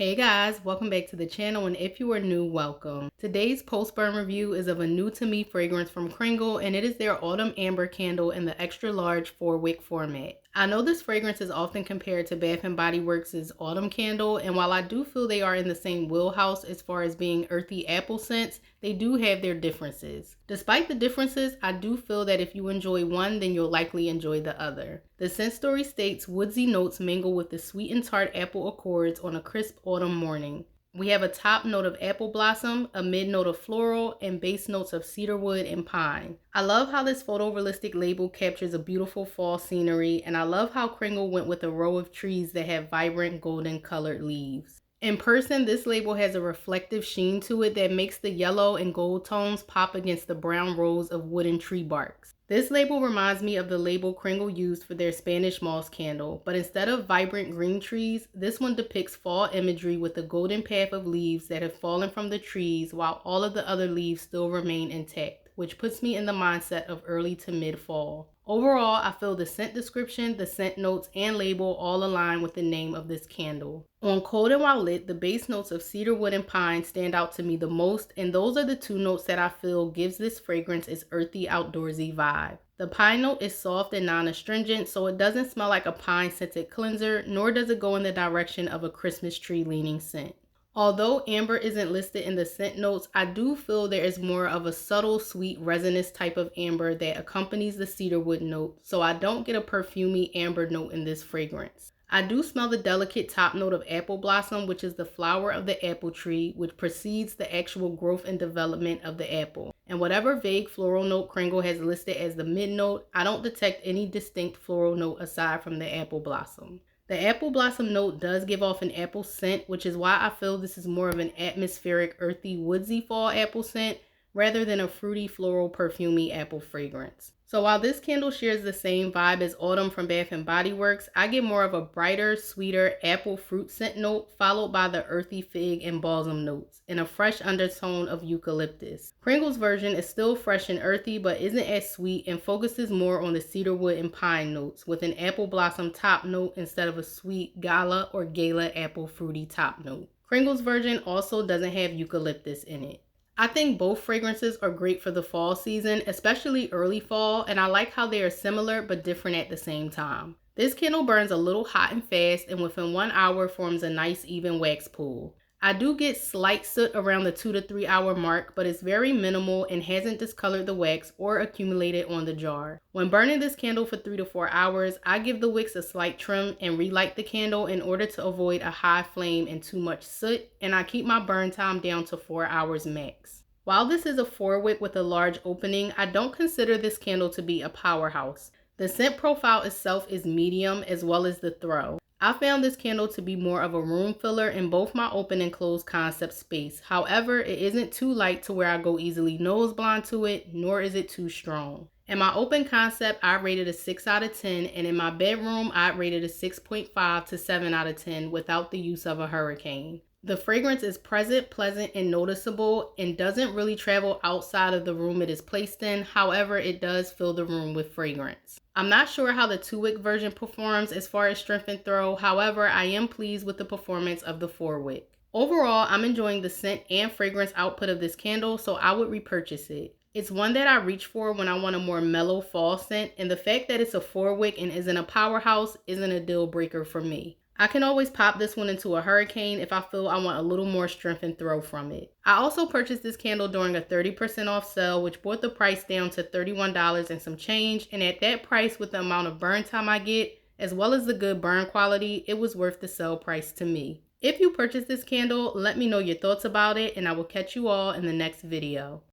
Hey guys, welcome back to the channel, and if you are new, welcome. Today's post-burn review is of a new to me fragrance from Kringle, and it is their Autumn Amber candle in the extra large 4-wick format. I know this fragrance is often compared to Bath & Body Works' Autumn candle, and while I do feel they are in the same wheelhouse as far as being earthy apple scents, they do have their differences. Despite the differences, I do feel that if you enjoy one, then you'll likely enjoy the other. The scent story states woodsy notes mingle with the sweet and tart apple accords on a crisp autumn morning. We have a top note of apple blossom, a mid note of floral, and base notes of cedarwood and pine. I love how this photorealistic label captures a beautiful fall scenery, and I love how Kringle went with a row of trees that have vibrant golden colored leaves. In person, this label has a reflective sheen to it that makes the yellow and gold tones pop against the brown rows of wooden tree barks. This label reminds me of the label Kringle used for their Spanish moss candle, but instead of vibrant green trees, this one depicts fall imagery with a golden path of leaves that have fallen from the trees while all of the other leaves still remain intact, which puts me in the mindset of early to mid-fall. Overall, I feel the scent description, the scent notes, and label all align with the name of this candle. On cold and while lit, the base notes of cedarwood and pine stand out to me the most, and those are the two notes that I feel gives this fragrance its earthy, outdoorsy vibe. The pine note is soft and non-astringent, so it doesn't smell like a pine-scented cleanser, nor does it go in the direction of a Christmas tree-leaning scent. Although amber isn't listed in the scent notes, I do feel there is more of a subtle, sweet, resinous type of amber that accompanies the cedarwood note, so I don't get a perfumey amber note in this fragrance. I do smell the delicate top note of apple blossom, which is the flower of the apple tree, which precedes the actual growth and development of the apple. And whatever vague floral note Kringle has listed as the mid note, I don't detect any distinct floral note aside from the apple blossom. The apple blossom note does give off an apple scent, which is why I feel this is more of an atmospheric, earthy, woodsy fall apple scent rather than a fruity, floral, perfumey apple fragrance. So while this candle shares the same vibe as Autumn from Bath & Body Works, I get more of a brighter, sweeter apple fruit scent note followed by the earthy fig and balsam notes and a fresh undertone of eucalyptus. Kringle's version is still fresh and earthy but isn't as sweet and focuses more on the cedarwood and pine notes with an apple blossom top note instead of a sweet gala or gala apple fruity top note. Kringle's version also doesn't have eucalyptus in it. I think both fragrances are great for the fall season, especially early fall, and I like how they are similar but different at the same time. This candle burns a little hot and fast, and within 1 hour forms a nice even wax pool. I do get slight soot around the 2 to 3 hour mark, but it's very minimal and hasn't discolored the wax or accumulated on the jar. When burning this candle for 3 to 4 hours, I give the wicks a slight trim and relight the candle in order to avoid a high flame and too much soot, and I keep my burn time down to 4 hours max. While this is a 4-wick with a large opening, I don't consider this candle to be a powerhouse. The scent profile itself is medium as well as the throw. I found this candle to be more of a room filler in both my open and closed concept space. However, it isn't too light to where I go easily nose blind to it, nor is it too strong. In my open concept, I rated a 6 out of 10, and in my bedroom, I rated a 6.5 to 7 out of 10 without the use of a hurricane. The fragrance is present, pleasant, and noticeable and doesn't really travel outside of the room it is placed in. However, it does fill the room with fragrance. I'm not sure how the 2-wick version performs as far as strength and throw. However, I am pleased with the performance of the 4-wick. Overall, I'm enjoying the scent and fragrance output of this candle, so I would repurchase it. It's one that I reach for when I want a more mellow fall scent, and the fact that it's a 4-wick and isn't a powerhouse isn't a deal breaker for me. I can always pop this one into a hurricane if I feel I want a little more strength and throw from it. I also purchased this candle during a 30% off sale, which brought the price down to $31 and some change, and at that price with the amount of burn time I get, as well as the good burn quality, it was worth the sale price to me. If you purchase this candle, let me know your thoughts about it, and I will catch you all in the next video.